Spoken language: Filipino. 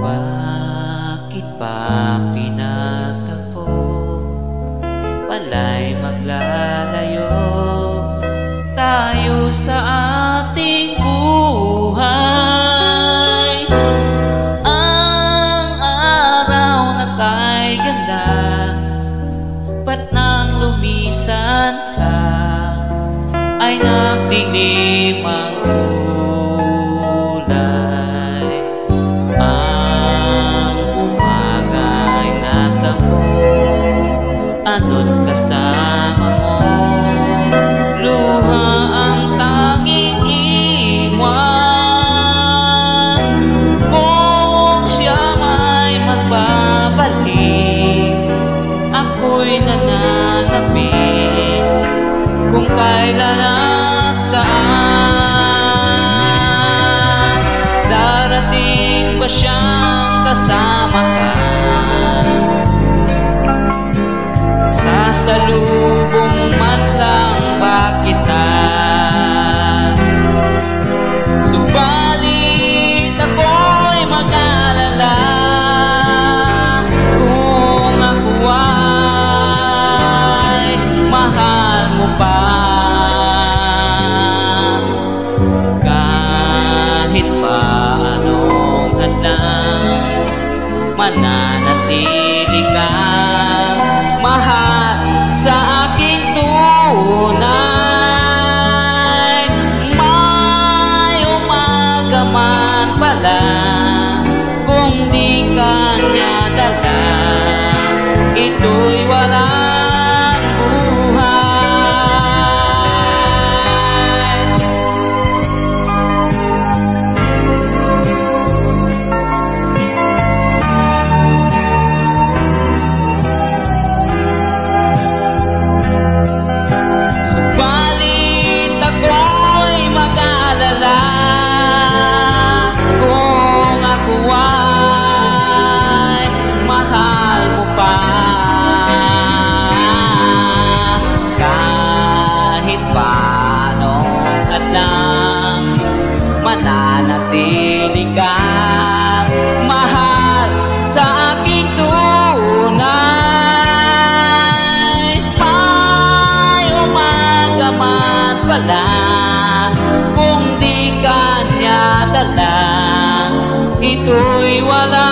Bakit pa pinagtagpo? Pala'y maglalayo tayo sa ating buhay. Ang araw na kay ganda, ba't nang lumisan ka ay nagdilim ang kulay. Ang umaga'y nagdamo, ano't kasama mo, luha ang tanging iwan. Kung siya may magbabalik, ako'y nananapin. Kung kailan at saan, darating ba siyang kasama ka? Sasalubong man lang ba kita? Subalit ako'y mag-alala kung ako ay mahal mo pa. Kahit pa anong hadlang, mananatili kang mahal sa aking tunay. May umaga man pala, kung di ka niya dala, ito'y walang buhay. Subalit ako'y mag-alala kung ako ay mahal mo pa. Kahit paanong hadlang, mananatili kang mahal sa aking tunay. May umaga man pala, kung di ka niya dala, ito'y wala